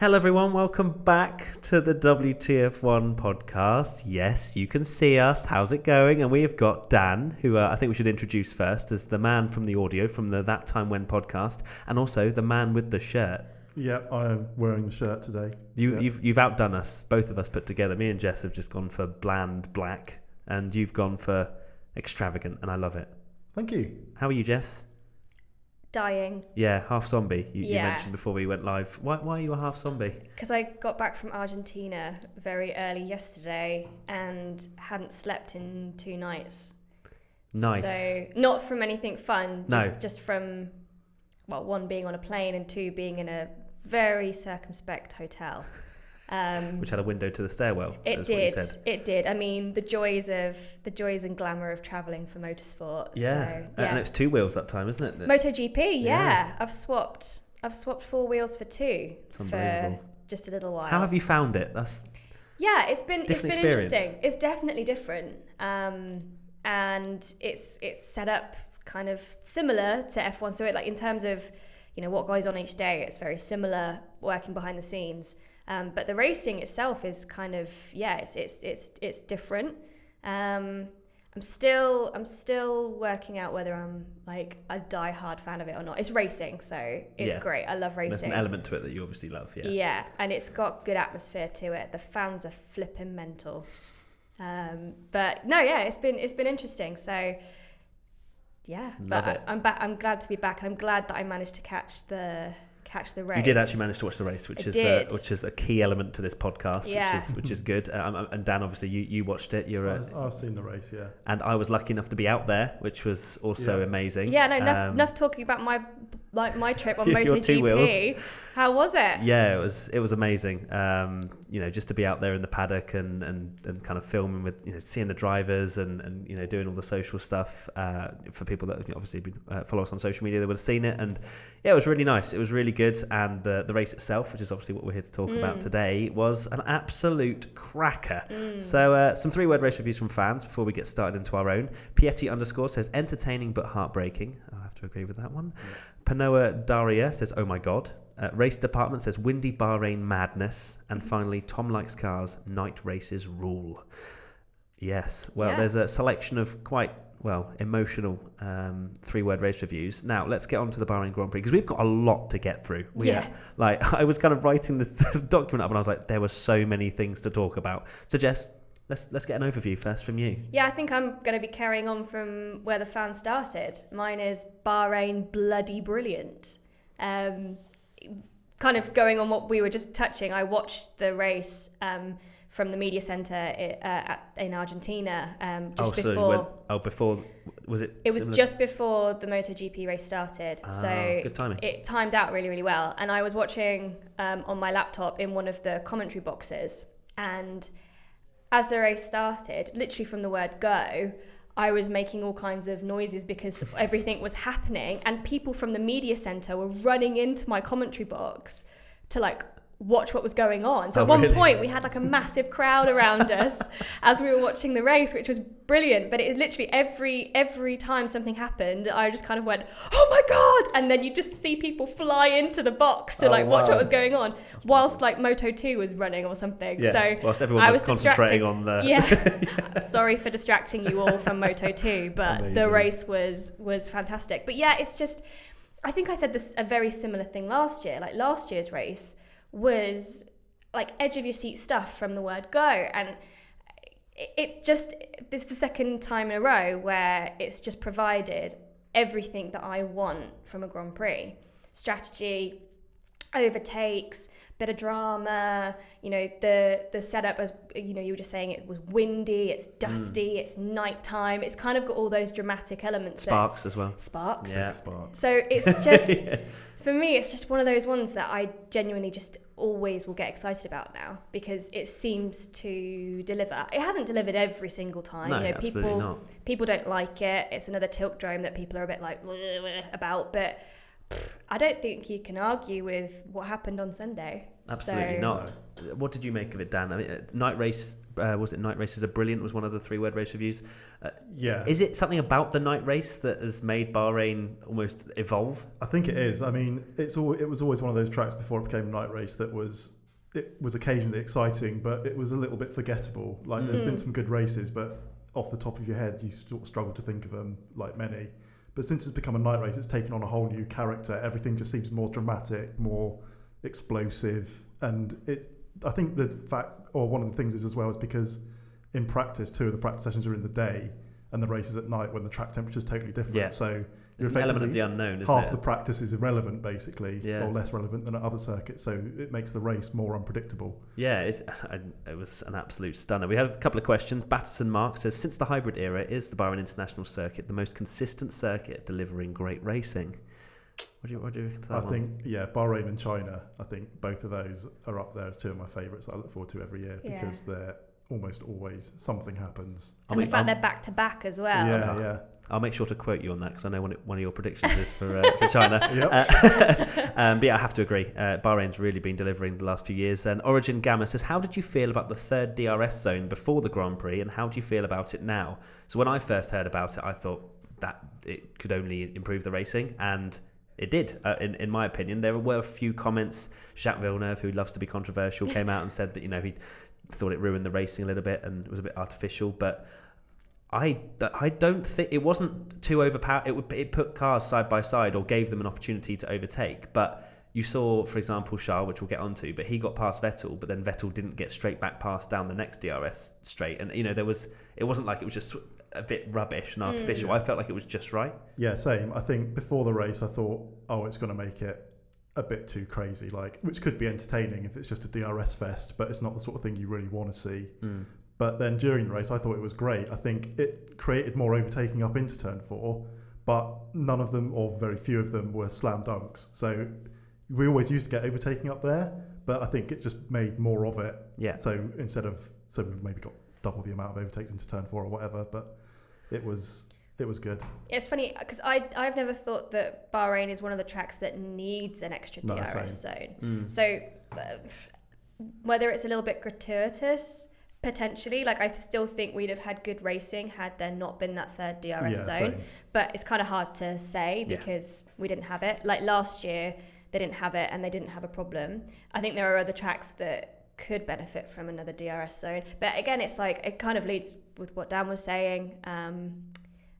Hello everyone, welcome back to the WTF1 Podcast. Yes, you can see us. How's it going? And we have got Dan, who I think we should introduce first as the man from the audio from the That Time When podcast, and also the man with the shirt. Yeah, I am wearing the shirt today. You've outdone us, both of us put together. Me and Jess have just gone for bland black, and you've gone for extravagant, and I love it. Thank you. How are you, Jess? Dying. Yeah, half zombie. You mentioned before we went live. Why are you a half zombie? Because I got back from Argentina very early yesterday and hadn't slept in 2 nights. Nice. So not from anything fun. No. Just from, well, 1 being on a plane and 2 being in a very circumspect hotel. Which had a window to the stairwell. It did. I mean, the joys and glamour of travelling for motorsport. Yeah. So, yeah. And it's 2 wheels that time, isn't it? MotoGP, yeah. I've swapped 4 wheels for 2 for just a little while. How have you found it? It's been experience. Interesting. It's definitely different, and it's set up kind of similar to F1. So in terms of what goes on each day, it's very similar working behind the scenes. But the racing itself is kind of it's different. I'm still working out whether I'm like a die-hard fan of it or not. It's racing, so it's great. I love racing. There's an element to it that you obviously love, yeah. Yeah, and it's got good atmosphere to it. The fans are flipping mental. But no, yeah, it's been interesting. So yeah, love it. I'm back. I'm glad to be back, and I'm glad that I managed to catch the race. You did actually manage to watch the race, which is a key element to this podcast, which is good. And Dan, obviously, you watched it. I've seen the race, yeah. And I was lucky enough to be out there, which was also amazing. Yeah, no, enough talking about my trip on your 2 wheels. MotoGP. How was it? Yeah, it was amazing. Just to be out there in the paddock and kind of filming with seeing the drivers and doing all the social stuff for people that obviously follow us on social media, they would have seen it. And yeah, it was really nice. It was really good. And the race itself, which is obviously what we're here to talk about today, was an absolute cracker. So some 3-word race reviews from fans before we get started into our own. Piety_ says entertaining but heartbreaking. I'll have to agree with that one. Panoa Daria says, oh my God. Race department says windy Bahrain madness. And finally, Tom likes cars, night races rule. Yes. Well, there's a selection of quite, emotional 3-word race reviews. Now, let's get on to the Bahrain Grand Prix because we've got a lot to get through. I was kind of writing this document up and I was like, there were so many things to talk about. So, Jess, let's get an overview first from you. Yeah, I think I'm going to be carrying on from where the fans started. Mine is Bahrain bloody brilliant. Kind of going on what we were just touching, I watched the race from the media centre in Argentina before was it? It was just before the MotoGP race started, so good timing. It timed out really, really well. And I was watching on my laptop in one of the commentary boxes, and as the race started, literally from the word go, I was making all kinds of noises because everything was happening, and people from the media centre were running into my commentary box to watch what was going on. So at one point we had a massive crowd around us as we were watching the race, which was brilliant. But it literally every time something happened, I just kind of went, oh my God. And then you just see people fly into the box to watch what was going on whilst Moto2 was running or something. Yeah. So whilst everyone was concentrating on the... Yeah. Sorry for distracting you all from Moto2, but amazing. The race was fantastic. But yeah, it's just, I think I said this a very similar thing last year. Last year's race was edge of your seat stuff from the word go, and it's the second time in a row where it's just provided everything that I want from a Grand Prix. Strategy, overtakes, bit of drama, the setup, as you were just saying, it was windy, it's dusty, it's nighttime, it's kind of got all those dramatic elements. Sparks as well. Sparks. Yeah, sparks. So it's just, for me, it's just one of those ones that I genuinely just always will get excited about now because it seems to deliver. It hasn't delivered every single time. No, absolutely not. People don't like it. It's another tilt drome that people are a bit about, but I don't think you can argue with what happened on Sunday. Absolutely not. What did you make of it, Dan? I mean, night race was it night races are brilliant? Was one of the 3-word race reviews. Yeah. Is it something about the night race that has made Bahrain almost evolve? I think it is. I mean, it was always one of those tracks before it became a night race that was occasionally exciting, but it was a little bit forgettable. Like there's been some good races, but off the top of your head, you sort of struggle to think of them like many. But since it's become a night race, it's taken on a whole new character. Everything just seems more dramatic, more explosive, and I think the fact, or one of the things is as well, is because in practice, 2 of the practice sessions are in the day, and the race is at night when the track temperature is totally different. Yeah. So It's an element of the unknown, isn't half it? the practice is irrelevant, basically, Yeah. or less relevant than at other circuits. So it makes the race more unpredictable. Yeah, it was an absolute stunner. We had a couple of questions. Batterson Mark says, since the hybrid era, is the Bahrain International Circuit the most consistent circuit delivering great racing? What do you reckon to that I one? think, Bahrain and China, I think both of those are up there as 2 of my favourites that I look forward to every year because they're almost always something happens. And the fact they're back to back as well. Yeah. I'll make sure to quote you on that because I know one of your predictions is for China. But yeah, I have to agree. Bahrain's really been delivering the last few years. And Origin Gamma says, how did you feel about the 3rd DRS zone before the Grand Prix and how do you feel about it now? So when I first heard about it, I thought that it could only improve the racing, and it did, in my opinion. There were a few comments. Jacques Villeneuve, who loves to be controversial, came out and said that he thought it ruined the racing a little bit and it was a bit artificial. But I don't think it wasn't too overpowered. It put cars side by side or gave them an opportunity to overtake. But you saw, for example, Charles, which we'll get onto, but he got past Vettel, but then Vettel didn't get straight back past down the next DRS straight. And it wasn't like it was just a bit rubbish and artificial. I felt like it was just right. Yeah, same. I think before the race, I thought, it's going to make it a bit too crazy, which could be entertaining if it's just a DRS fest, but it's not the sort of thing you really want to see. But then during the race, I thought it was great. I think it created more overtaking up into turn 4, but none of them, or very few of them, were slam dunks. So we always used to get overtaking up there, but I think it just made more of it. Yeah. So we maybe got double the amount of overtakes into turn 4 or whatever, but it was good. It's funny because I've never thought that Bahrain is one of the tracks that needs an extra DRS zone. So whether it's a little bit gratuitous, potentially, I still think we'd have had good racing had there not been that 3rd DRS zone. Same. But it's kind of hard to say because we didn't have it. Like last year, they didn't have it and they didn't have a problem. I think there are other tracks that could benefit from another DRS zone. But again, it's it kind of leads with what Dan was saying.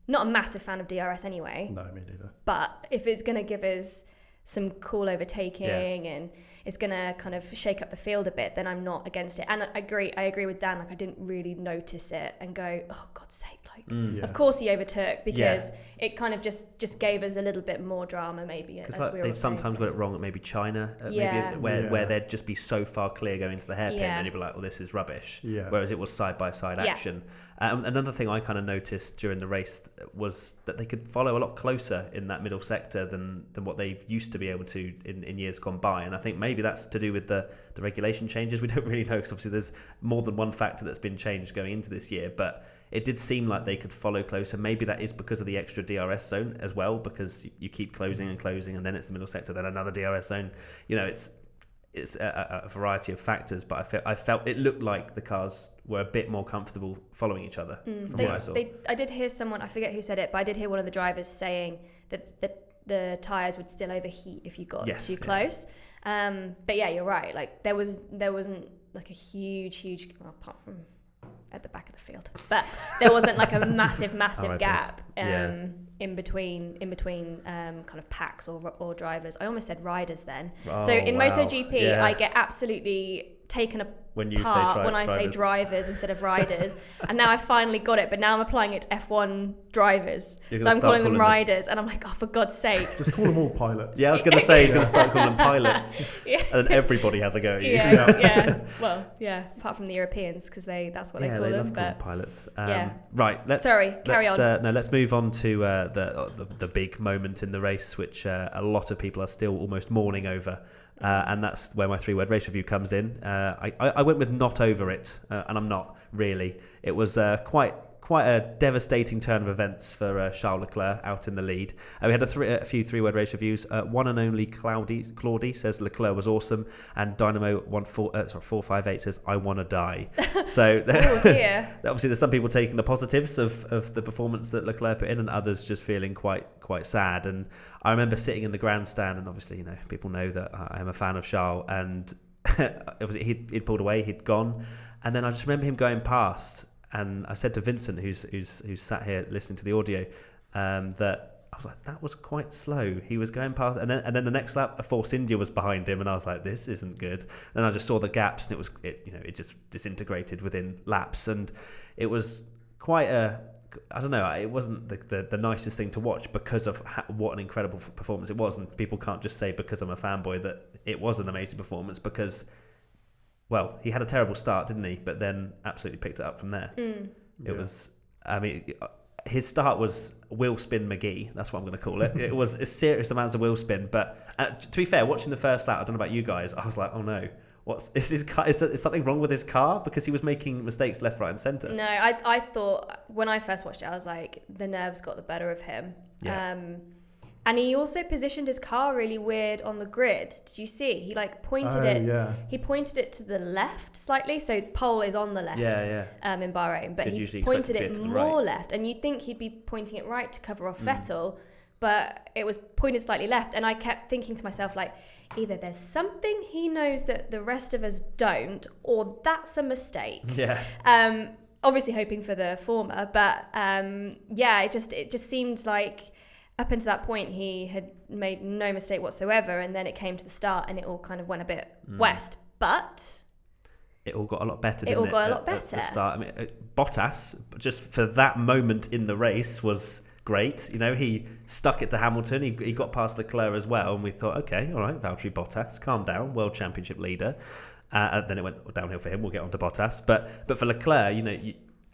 Not a massive fan of DRS anyway. No, me neither. But if it's going to give us some cool overtaking and it's going to kind of shake up the field a bit, then I'm not against it. And I agree with Dan. I didn't really notice it and go, oh, God's sake. Of course he overtook because it kind of just gave us a little bit more drama maybe. Because they've sometimes got it wrong at maybe China, where they'd just be so far clear going into the hairpin and you'd be like, well, this is rubbish. Yeah. Whereas it was side-by-side action. Another thing I kind of noticed during the race was that they could follow a lot closer in that middle sector than what they've used to be able to in years gone by. And I think maybe that's to do with the regulation changes. We don't really know because obviously there's more than one factor that's been changed going into this year. But it did seem like they could follow closer. Maybe that is because of the extra DRS zone as well, because you keep closing and then it's the middle sector, then another DRS zone. It's a variety of factors, but I felt it looked like the cars were a bit more comfortable following each other from what I saw. I did hear someone, I forget who said it, but I did hear one of the drivers saying that the tyres would still overheat if you got too close. But yeah, you're right. There wasn't a huge, well, apart from at the back of the field, but there wasn't a massive gap in between kind of packs or drivers. I almost said riders then. So in MotoGP, I get absolutely taken apart when I say drivers instead of riders, and now I finally got it. But now I'm applying it to F1 drivers, so I'm calling them riders, and I'm like, oh, for God's sake, just call them all pilots. Yeah, I was going to say he's going to start calling them pilots, and then everybody has a go at you. Well, apart from the Europeans, because that's what they call they them. love calling pilots. Right. Carry on. Let's move on to the big moment in the race, which a lot of people are still almost mourning over. And that's where my 3-word race review comes in. I went with not over it, and I'm not really. It was quite quite a devastating turn of events for Charles Leclerc out in the lead. We had a few three-word race reviews. One and only Claudie says Leclerc was awesome, and Dynamo 458 says I want to die. So oh dear. Obviously there's some people taking the positives of the performance that Leclerc put in, and others just feeling quite sad. And I remember sitting in the grandstand, and obviously people know that I am a fan of Charles, and he'd pulled away, he'd gone, and then I just remember him going past. And I said to Vincent, who's sat here listening to the audio, that I was like, that was quite slow. He was going past, and then the next lap, a Force India was behind him, and I was like, this isn't good. Then I just saw the gaps, and it just disintegrated within laps, and it was quite I don't know. It wasn't the nicest thing to watch because of what an incredible performance it was, and people can't just say because I'm a fanboy that it was an amazing performance because. Well, he had a terrible start, didn't he? But then absolutely picked it up from there. It was, his start was wheel spin McGee. That's what I'm going to call it. It was a serious amounts of wheel spin. But to be fair, watching the first lap, I don't know about you guys, I was like, oh no, is his car? Is something wrong with his car? Because he was making mistakes left, right, and centre. No, I thought when I first watched it, I was like, the nerves got the better of him. Yeah. And he also positioned his car really weird on the grid. Did you see? He pointed it. Yeah. He pointed it to the left slightly, so pole is on the left. In Bahrain, but he pointed it more left, and you'd think he'd be pointing it right to cover off Vettel, but it was pointed slightly left. And I kept thinking to myself, either there's something he knows that the rest of us don't, or that's a mistake. Yeah. Obviously hoping for the former, but it just seemed like. Up until that point, he had made no mistake whatsoever, and then it came to the start, and it all kind of went a bit west. But it all got a lot better. It all got a lot better at the start. I mean, Bottas, just for that moment in the race, was great. He stuck it to Hamilton. He got past Leclerc as well, and we thought, okay, all right, Valtteri Bottas, calm down, World Championship leader. Then it went downhill for him. We'll get on to Bottas, but for Leclerc,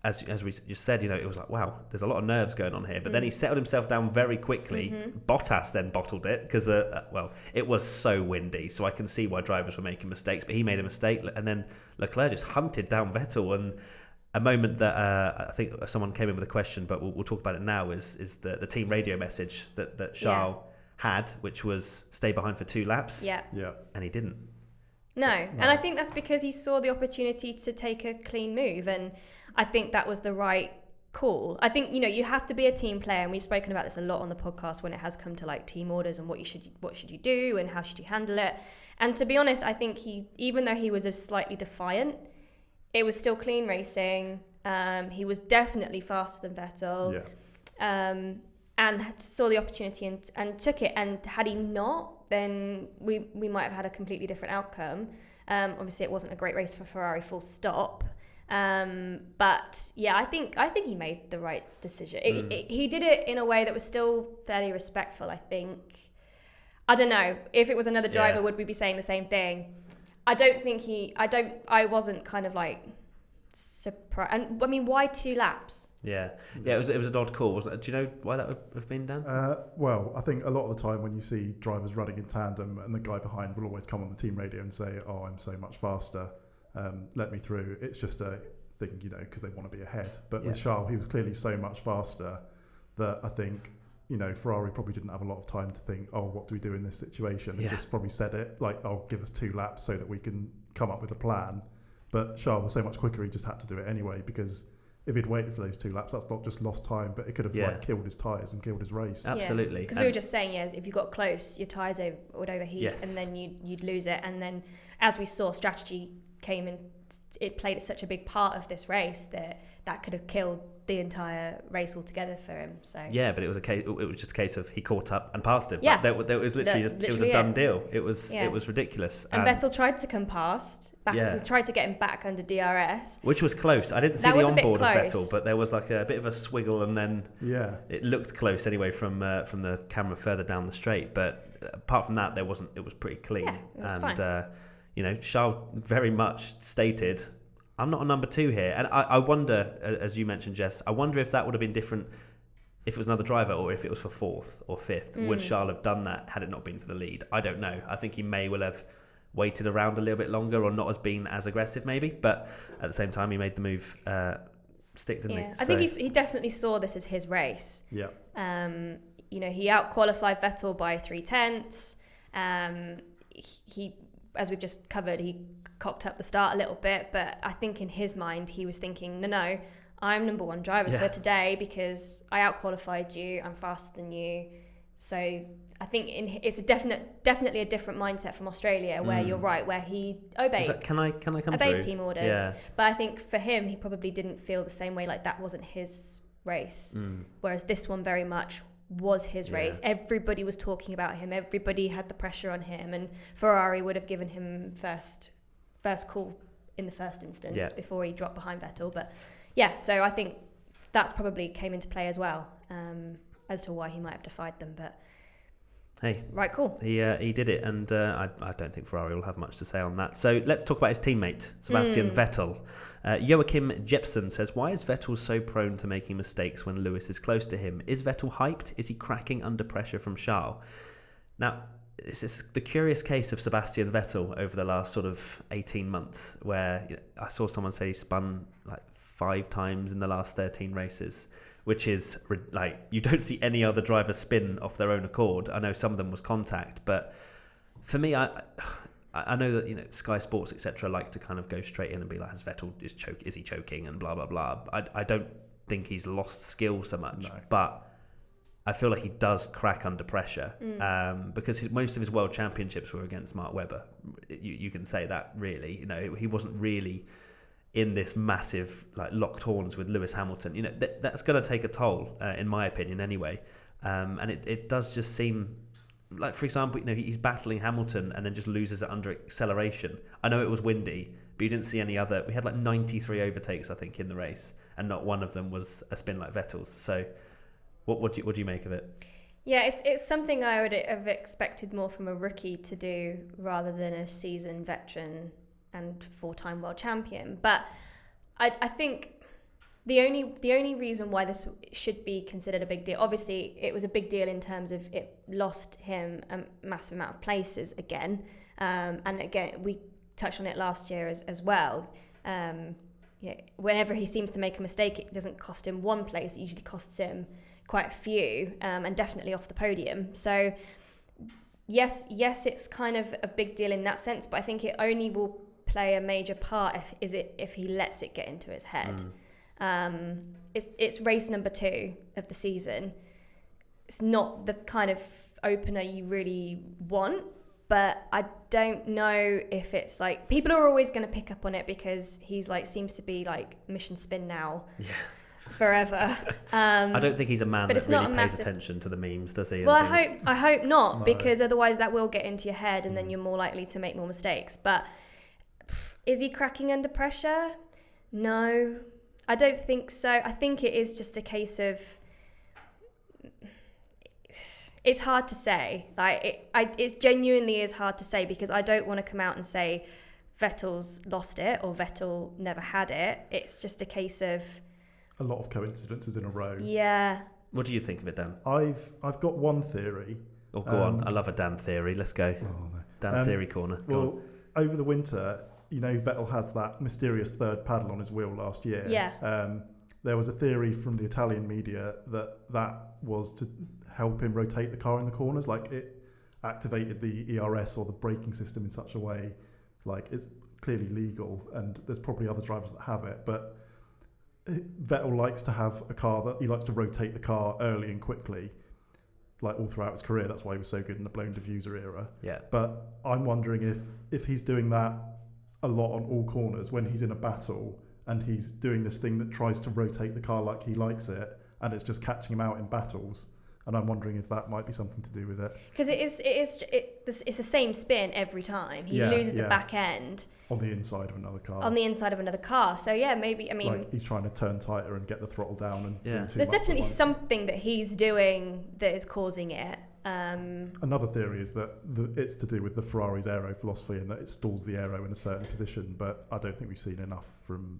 as we just said, it was like, wow, there's a lot of nerves going on here. But then he settled himself down very quickly. Bottas then bottled it because, it was so windy. So I can see why drivers were making mistakes. But he made a mistake. And then Leclerc just hunted down Vettel. And a moment that I think someone came in with a question, but we'll talk about it now, is the team radio message that Charles had, which was stay behind for 2 laps. Yeah. And he didn't. No. And I think that's because he saw the opportunity to take a clean move. And I think that was the right call. I think, you have to be a team player, and we've spoken about this a lot on the podcast when it has come to team orders and what should you do and how should you handle it. And to be honest, I think even though he was slightly defiant, it was still clean racing. He was definitely faster than Vettel. Yeah. And saw the opportunity and took it. And had he not, then we might have had a completely different outcome. Obviously, it wasn't a great race for Ferrari, full stop. But yeah, I think he made the right decision. He did it in a way that was still fairly respectful. I think. I don't know if it was another driver, would we be saying the same thing? I wasn't kind of surprised. And I mean, why 2 laps? Yeah. It was an odd call, wasn't it? Do you know why that would have been, Dan? Well, I think a lot of the time when you see drivers running in tandem, and the guy behind will always come on the team radio and say, "Oh, I'm so much faster. Let me through." It's just a thing, because they want to be ahead. But with Charles, he was clearly so much faster that I think, Ferrari probably didn't have a lot of time to think, oh, what do we do in this situation? They just probably said it give us 2 laps so that we can come up with a plan. But Charles was so much quicker, he just had to do it anyway, because if he'd waited for those 2 laps, that's not just lost time, but it could have killed his tyres and killed his race. Absolutely. Because we were just saying, if you got close, your tyres would overheat, and then you'd lose it. And then, as we saw, strategy came and it played such a big part of this race that could have killed the entire race altogether for him. So but it was just a case of he caught up and passed him. Yeah, there was literally it was a done deal. It was ridiculous. And Vettel tried to come past. He tried to get him back under DRS, which was close. I didn't see the onboard of Vettel, but there was a bit of a swiggle, and then it looked close anyway from the camera further down the straight. But apart from that, there wasn't. It was pretty clean. Yeah, it was fine. Charles very much stated, I'm not a number 2 here. And I wonder, as you mentioned, Jess, I wonder if that would have been different if it was another driver or if it was for 4th or 5th. Would Charles have done that had it not been for the lead? I don't know. I think he may well have waited around a little bit longer or not been as aggressive maybe. But at the same time, he made the move stick, didn't he? I think he definitely saw this as his race. Yeah. He out-qualified Vettel by 3/10. He, as we've just covered, he cocked up the start a little bit, but I think in his mind he was thinking, no, I'm number one driver for today because I out-qualified you, I'm faster than you. So I think it's definitely a different mindset from Australia, where you're right, where he obeyed. Can I come obeyed through? Team orders. Yeah. But I think for him, he probably didn't feel the same way, like that wasn't his race. Whereas this one very much was his race. Everybody was talking about him. Everybody had the pressure on him, and Ferrari would have given him first call in the first instance before he dropped behind Vettel. But so I think that's probably came into play as well, as to why he might have defied them. But hey, right, cool. He did it, and I don't think Ferrari will have much to say on that. So let's talk about his teammate, Sebastian Vettel. Joachim Jepsen says, why is Vettel so prone to making mistakes when Lewis is close to him? Is Vettel hyped? Is he cracking under pressure from Charles? Now, this is the curious case of Sebastian Vettel over the last sort of 18 months, where I saw someone say he spun like 5 times in the last 13 races, which is like, you don't see any other driver spin off their own accord. I know some of them was contact, but for me, I know that Sky Sports etc. like to kind of go straight in and be like, is he choking and blah blah blah. I don't think he's lost skill so much, but I feel like he does crack under pressure, because most of his world championships were against Mark Webber. You can say that, really. He wasn't really in this massive like locked horns with Lewis Hamilton. That's going to take a toll, in my opinion, anyway. And it does just seem like, for example, he's battling Hamilton and then just loses it under acceleration. I know it was windy, but you didn't see any other. We had like 93 overtakes, I think, in the race, and not one of them was a spin like Vettel's. So, what do you make of it? Yeah, it's something I would have expected more from a rookie to do rather than a seasoned veteran and 4-time world champion. But I think the only reason why this should be considered a big deal, obviously it was a big deal in terms of it lost him a massive amount of places again. And again, we touched on it last year as well. Whenever he seems to make a mistake, it doesn't cost him 1 place, it usually costs him quite a few, and definitely off the podium. So yes, it's kind of a big deal in that sense, but I think it only will play a major part if he lets it get into his head. It's race number 2 of the season. It's not the kind of opener you really want, but I don't know if it's like, people are always going to pick up on it because he's like, seems to be like mission spin now. Yeah. Forever. I don't think he's a man that really pays attention to the memes, does he? Well, I hope not, because otherwise that will get into your head and then you're more likely to make more mistakes. But is he cracking under pressure? No, I don't think so. I think it is just a case of, it's hard to say. Like it genuinely is hard to say, because I don't want to come out and say Vettel's lost it or Vettel never had it. It's just a case of a lot of coincidences in a row. Yeah. What do you think of it, Dan? I've got one theory. Oh, go on. I love a Dan theory. Let's go. Dan's theory corner. Go on. Over the winter, Vettel has that mysterious third paddle on his wheel last year. Yeah. There was a theory from the Italian media that was to help him rotate the car in the corners. Like, it activated the ERS or the braking system in such a way, like, it's clearly legal, and there's probably other drivers that have it, but Vettel likes to have a car that he likes to rotate the car early and quickly, like all throughout his career. That's why he was so good in the blown diffuser era. Yeah. But I'm wondering if he's doing that a lot on all corners when he's in a battle and he's doing this thing that tries to rotate the car like he likes it, and it's just catching him out in battles. And I'm wondering if that might be something to do with it. Because it's the same spin every time. He loses the back end. On the inside of another car. On the inside of another car. So yeah, maybe, I mean, like he's trying to turn tighter and get the throttle down and do too much. There's definitely something that he's doing that is causing it. Another theory is that it's to do with the Ferrari's aero philosophy and that it stalls the aero in a certain position, but I don't think we've seen enough from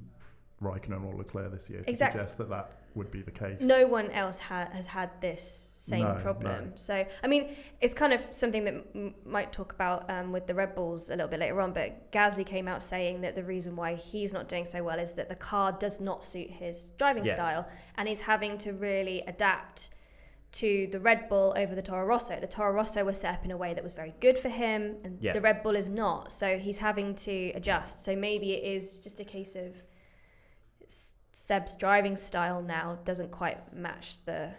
Raikkonen or Leclerc this year to Exactly. suggest that would be the case. No one else has had this same problem. No. So, I mean, it's kind of something that might talk about with the Red Bulls a little bit later on, but Gasly came out saying that the reason why he's not doing so well is that the car does not suit his driving style, and he's having to really adapt to the Red Bull over the Toro Rosso. The Toro Rosso was set up in a way that was very good for him, and the Red Bull is not. So he's having to adjust. So maybe it is just a case of Seb's driving style now doesn't quite match the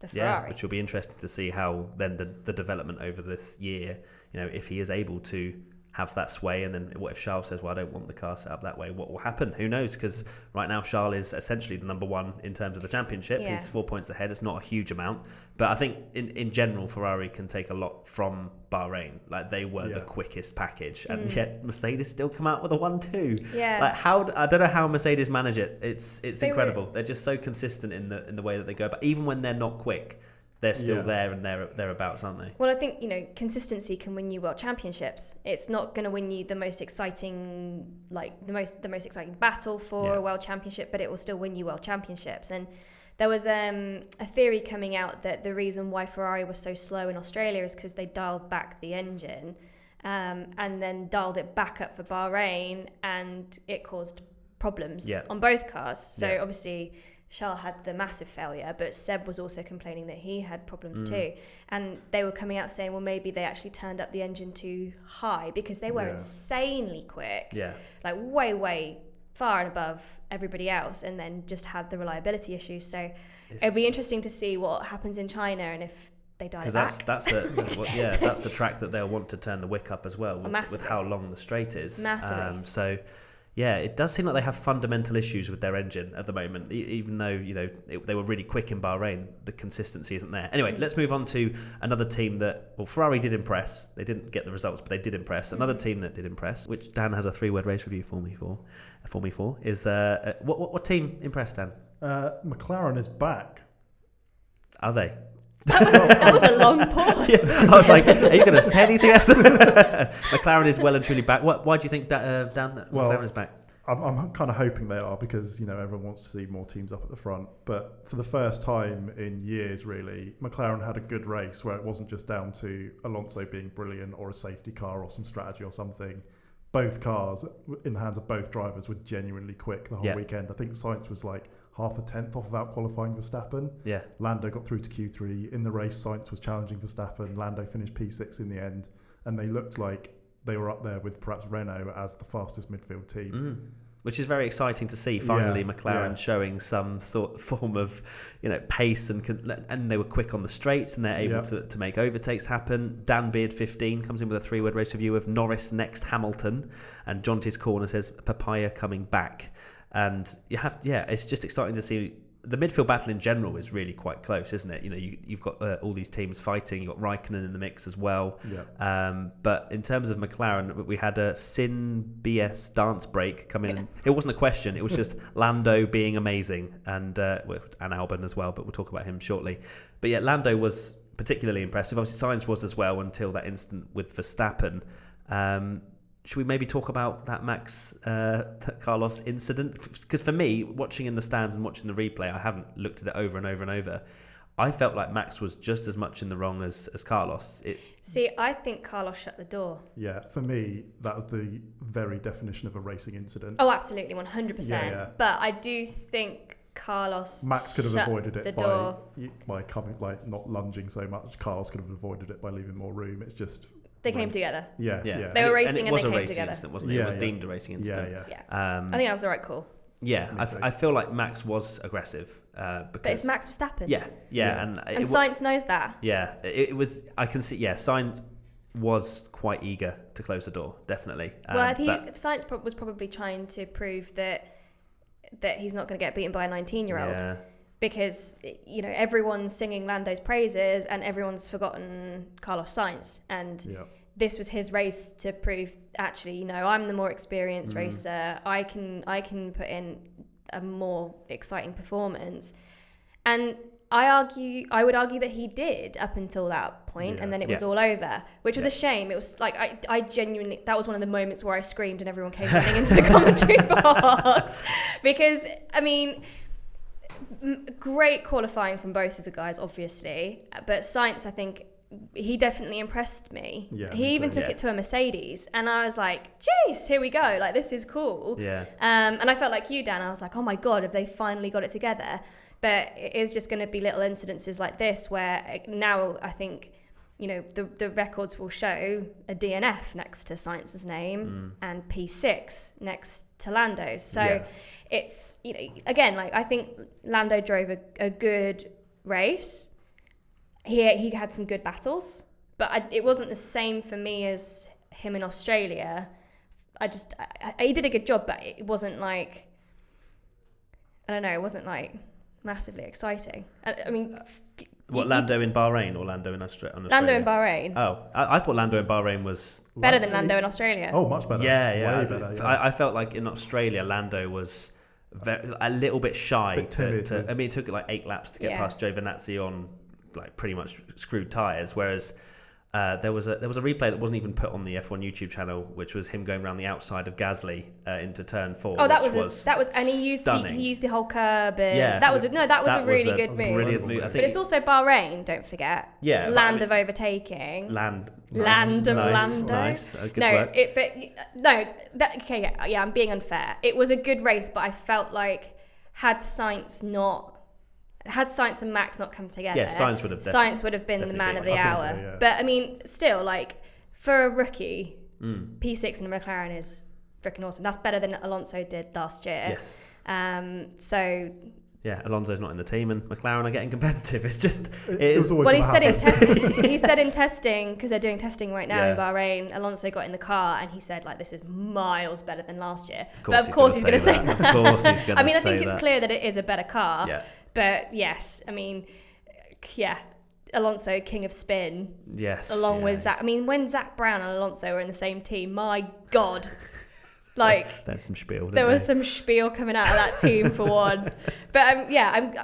Ferrari. Yeah, which will be interesting to see how then the development over this year, if he is able to have that sway, and then what if Charles says, well, I don't want the car set up that way, what will happen? Who knows? Because right now Charles is essentially the number one in terms of the championship. He's 4 points ahead. It's not a huge amount, but I think in general Ferrari can take a lot from Bahrain. Like, they were the quickest package, and yet Mercedes still come out with a 1-2. Like, I don't know how Mercedes manage it. It's incredible. They're just so consistent in the way that they go, but even when they're not quick, they're still there and thereabouts, aren't they? Well, I think, consistency can win you world championships. It's not going to win you the most exciting, the most exciting battle for a world championship, but it will still win you world championships. And there was a theory coming out that the reason why Ferrari was so slow in Australia is because they dialed back the engine and then dialed it back up for Bahrain, and it caused problems on both cars. So obviously Charles had the massive failure, but Seb was also complaining that he had problems too. And they were coming out saying, well, maybe they actually turned up the engine too high because they were insanely quick. Like way, way far and above everybody else, and then just had the reliability issues. So it'll be interesting to see what happens in China and if they die back. That's a track that they'll want to turn the wick up as well with how long the straight is. Massively. Yeah, it does seem like they have fundamental issues with their engine at the moment, even though, they were really quick in Bahrain, the consistency isn't there. Anyway, let's move on to another team that, Ferrari did impress. They didn't get the results, but they did impress. Another team that did impress, which Dan has a 3-word race review for me for, is, what team impressed, Dan? McLaren is back. Are they? That was a long pause. I was like, are you going to say anything else? McLaren is well and truly back. Why do you think, Dan, McLaren is back? I'm kind of hoping they are, because everyone wants to see more teams up at the front. But for the first time in years, really, McLaren had a good race where it wasn't just down to Alonso being brilliant or a safety car or some strategy or something. Both cars, in the hands of both drivers, were genuinely quick the whole weekend. I think Sainz was like half a tenth off of out-qualifying Verstappen. Lando got through to Q3. In the race, Sainz was challenging Verstappen. Lando finished P6 in the end, and they looked like they were up there with perhaps Renault as the fastest midfield team. Which is very exciting to see. Finally, McLaren showing some form of, pace, and they were quick on the straights, and they're able to make overtakes happen. Dan Beard 15 comes in with a 3-word race review of Norris next Hamilton, and Jonty's Corner says Papaya coming back. And it's just exciting to see. The midfield battle in general is really quite close, isn't it? You've got all these teams fighting. You've got Raikkonen in the mix as well. But in terms of McLaren, we had a Sin BS dance break come in. It wasn't a question. It was just Lando being amazing, and Albon as well, but we'll talk about him shortly. But Lando was particularly impressive. Obviously, Sainz was as well until that incident with Verstappen. Should we maybe talk about that Max Carlos incident? Because for me, watching in the stands and watching the replay, I haven't looked at it over and over and over. I felt like Max was just as much in the wrong as Carlos. See, I think Carlos shut the door. Yeah, for me, that was the very definition of a racing incident. Oh, absolutely, 100%. But I do think Max could have avoided it by coming, not lunging so much. Carlos could have avoided it by leaving more room. It's just... They came together. They were racing and they came together. It was a racing incident, wasn't it? It was deemed a racing incident. I think that was the right call. I feel like Max was aggressive. But it's Max Verstappen. And Sainz knows that. It was. I can see. Sainz was quite eager to close the door, definitely. I think Sainz was probably trying to prove that he's not going to get beaten by a 19-year-old. Because, everyone's singing Lando's praises and everyone's forgotten Carlos Sainz. And this was his race to prove, actually, I'm the more experienced racer. I can put in a more exciting performance. And I would argue that he did up until that point, and then it was all over, which was a shame. It was like I genuinely, that was one of the moments where I screamed and everyone came running into the commentary box, because I mean, great qualifying from both of the guys, obviously, but Sainz, I think he definitely impressed me. He even took it to a Mercedes, and I was like, "Jeez, here we go! Like, this is cool." And I felt like you, Dan. I was like, "Oh my god, have they finally got it together?" But it is just going to be little incidences like this where now I think, you know, the records will show a DNF next to Sainz's name and P6 next to Lando's. So it's, you know, again, like, I think Lando drove a good race. He had some good battles, but it wasn't the same for me as him in Australia. He did a good job, but it wasn't like, I don't know, it wasn't like massively exciting. I mean, Lando in Bahrain or Lando in Australia? Lando in Bahrain. Oh, I thought Lando in Bahrain was better than Lando in Australia. Oh, much better. Yeah. Way better, yeah. I felt like in Australia, Lando was a little bit shy. I mean, it took like 8 laps to get past Giovinazzi on like pretty much screwed tyres, whereas there was a replay that wasn't even put on the F1 YouTube channel, which was him going around the outside of Gasly into turn 4. Oh, that was and he used the whole curb, and that was a really good move. Brilliant move. But it's also Bahrain, don't forget. Yeah, land of overtaking. Land of Lando. Nice. Good work. I'm being unfair. It was a good race, but I felt like had Sainz and Max not come together, Sainz would have been the man of the hour. So, yeah. But I mean, still, like, for a rookie, P6 in a McLaren is freaking awesome. That's better than Alonso did last year. Yes. So. Yeah, Alonso's not in the team, and McLaren are getting competitive. It's just he said in testing, because they're doing testing right now in Bahrain, Alonso got in the car and he said, like, this is miles better than last year. Of course he's going to say that. Of course he's going to say that. I mean, I think it's clear that it is a better car. Yeah. But yes, I mean, Alonso, king of spin. Yes. Along with Zach. I mean, when Zach Brown and Alonso were in the same team, my God. Like, there was some spiel. There was some spiel coming out of that team for one. But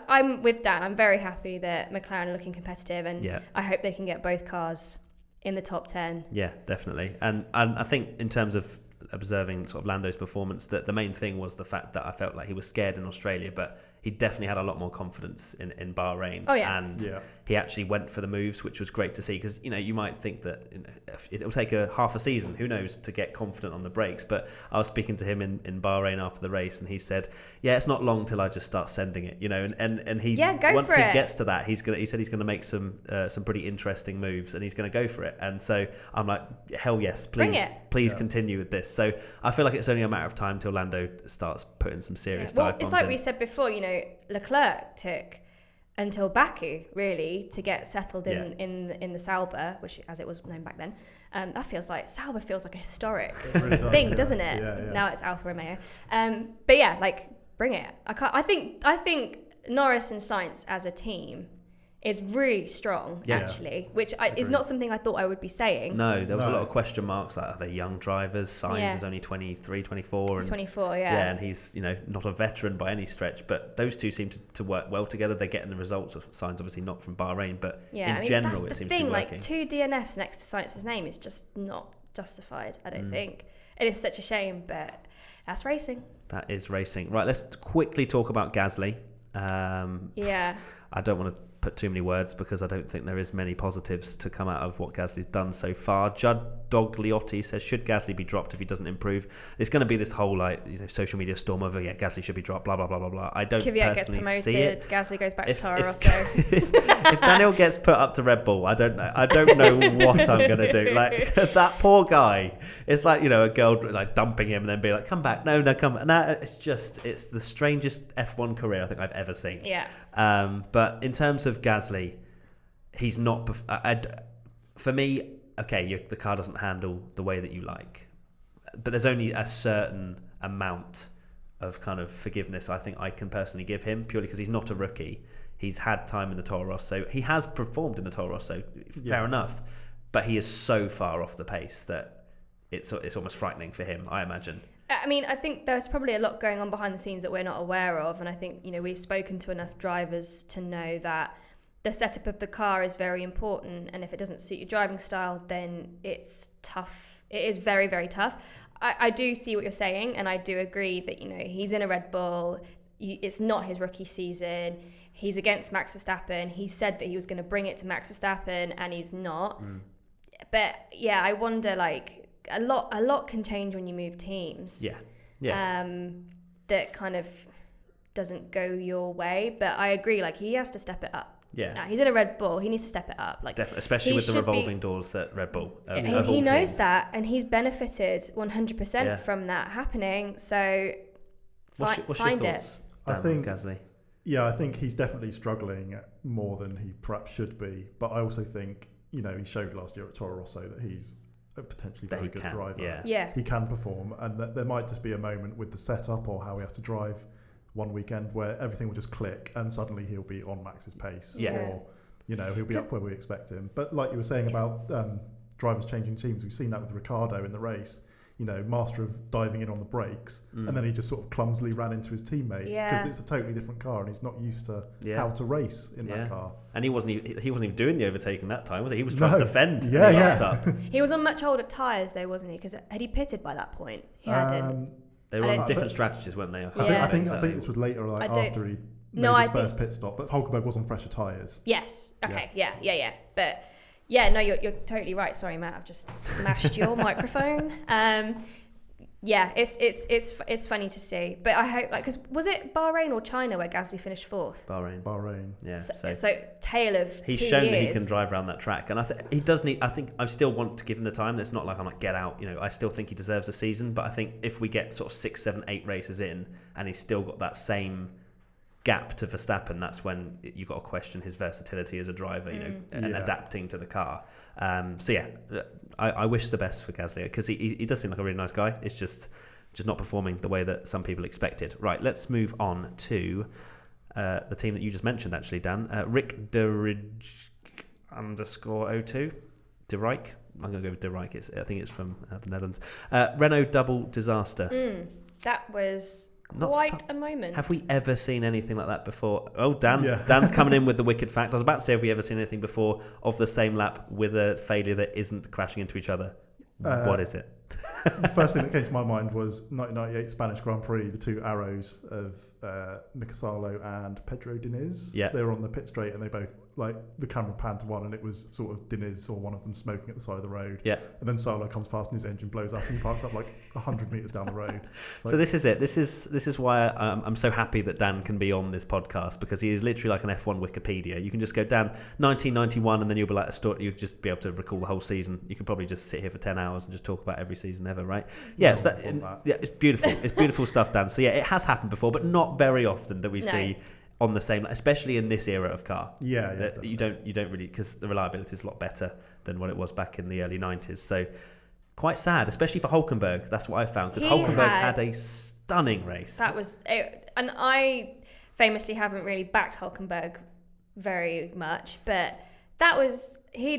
I'm with Dan. I'm very happy that McLaren are looking competitive, and I hope they can get both cars in the top 10. Yeah, definitely. And I think in terms of observing sort of Lando's performance, that the main thing was the fact that I felt like he was scared in Australia, but he definitely had a lot more confidence in Bahrain. Oh, yeah. And he actually went for the moves, which was great to see, because, you know, you might think that it'll take half a season, who knows, to get confident on the brakes. But I was speaking to him in Bahrain after the race, and he said, it's not long till I just start sending it, you know, and he once he gets to that, he said he's going to make some pretty interesting moves, and he's going to go for it. And so I'm like, hell yes, please continue with this. So I feel like it's only a matter of time till Lando starts putting some serious dive bombs. It's like we said before, you know, Leclerc took until Baku really to get settled in the Sauber, which, as it was known back then, that feels like Sauber feels like a historic thing, doesn't it? Yeah. Now it's Alfa Romeo. But like, bring it. I think Norris and Sainz as a team is really strong, actually, which is not something I thought I would be saying. No, there was a lot of question marks. Like, are they young drivers? Sainz is only 23, 24. He's 24, and he's, you know, not a veteran by any stretch. But those two seem to work well together. They're getting the results. Of Sainz, obviously not from Bahrain, but general, it seems to be working. Like, 2 DNFs next to Sainz's name is just not justified, I don't think. It is such a shame, but that's racing. That is racing. Right, let's quickly talk about Gasly. I don't want to put too many words, because I don't think there is many positives to come out of what Gasly's done so far. Judd Dogliotti says, should Gasly be dropped if he doesn't improve? It's going to be this whole, like, you know, social media storm over, Gasly should be dropped, blah, blah, blah, blah, blah. I don't Kvyat personally gets see it. Gasly goes back to Toro Rosso. If Daniel gets put up to Red Bull, I don't know what I'm going to do. Like, that poor guy. It's like, you know, a girl like dumping him and then being like, come back. No, come back. No, it's the strangest F1 career I think I've ever seen. Yeah. But in terms of Gasly, he's not. For me, the car doesn't handle the way that you like, but there's only a certain amount of kind of forgiveness I think I can personally give him, purely because he's not a rookie. He's had time in the Toro Rosso. He has performed in the Toro Rosso, fair enough, but he is so far off the pace that it's almost frightening for him, I imagine. I mean, I think there's probably a lot going on behind the scenes that we're not aware of. And I think, we've spoken to enough drivers to know that the setup of the car is very important. And if it doesn't suit your driving style, then it's tough. It is very, very tough. I do see what you're saying. And I do agree that, he's in a Red Bull. It's not his rookie season. He's against Max Verstappen. He said that he was going to bring it to Max Verstappen, and he's not. But yeah, I wonder, a lot can change when you move teams. Yeah. That kind of doesn't go your way. But I agree, he has to step it up. Yeah. Now, he's in a Red Bull. He needs to step it up. Definitely, especially with the revolving doors that Red Bull. He knows that, and he's benefited 100% from that happening. So what's your thoughts, Dan, I think Gasly? Yeah, I think he's definitely struggling more than he perhaps should be. But I also think, he showed last year at Toro Rosso that he's a potentially very good driver. Yeah. He can perform, and that there might just be a moment with the setup or how he has to drive one weekend where everything will just click and suddenly he'll be on Max's pace. Or, he'll be up where we expect him. But like you were saying about drivers changing teams, we've seen that with Ricciardo in the race. Master of diving in on the brakes, and then he just sort of clumsily ran into his teammate because it's a totally different car and he's not used to how to race in that car. And he wasn't even doing the overtaking that time, was he? He was trying to defend. He was on much older tyres though, wasn't he? Because had he pitted by that point? He hadn't. They were on different strategies, weren't they? I think this was later, after he made his first pit stop. But Hulkenberg was on fresher tyres. Yes. Okay. Yeah. But. Yeah, no, you're totally right. Sorry, Matt, I've just smashed your microphone. Yeah, it's funny to see, but I hope because was it Bahrain or China where Gasly finished fourth? Bahrain. Yeah. So tale of he's 2 shown years. that he can drive around that track, and he does need. I think I still want to give him the time. It's not like I'm like get out. I still think he deserves a season, but I think if we get sort of 6, 7, 8 races in, and he's still got that same gap to Verstappen, that's when you've got to question his versatility as a driver, and adapting to the car. I wish the best for Gasly because he does seem like a really nice guy. It's just not performing the way that some people expected. Right, let's move on to the team that you just mentioned, actually, Dan. Rick Derridge _02. De Rijk. I'm going to go with De Rijk. I think it's from the Netherlands. Renault double disaster. That was quite a moment. Have we ever seen anything like that before? Oh, Dan's coming in with the wicked fact. I was about to say, have we ever seen anything before of the same lap with a failure that isn't crashing into each other? What is it? The first thing that came to my mind was 1998 Spanish Grand Prix, the two arrows of Mika Salo and Pedro Diniz. Yeah. They were on the pit straight and they both, the camera panned to one and it was sort of Diniz or one of them smoking at the side of the road. Yeah. And then Salo comes past and his engine blows up and he parks up 100 metres down the road. So this is it. This is why I'm so happy that Dan can be on this podcast, because he is literally like an F1 Wikipedia. You can just go, Dan, 1991, and then you'll be like a story. You'll just be able to recall the whole season. You could probably just sit here for 10 hours and just talk about every season ever, right? Yeah, it's beautiful. It's beautiful stuff, Dan. So yeah, it has happened before, but not very often that we see on the same, especially in this era of car. Yeah. You don't really, because the reliability is a lot better than what it was back in the early 90s. So quite sad, especially for Hulkenberg. That's what I found, because Hulkenberg had a stunning race. That was, and I famously haven't really backed Hulkenberg very much, but he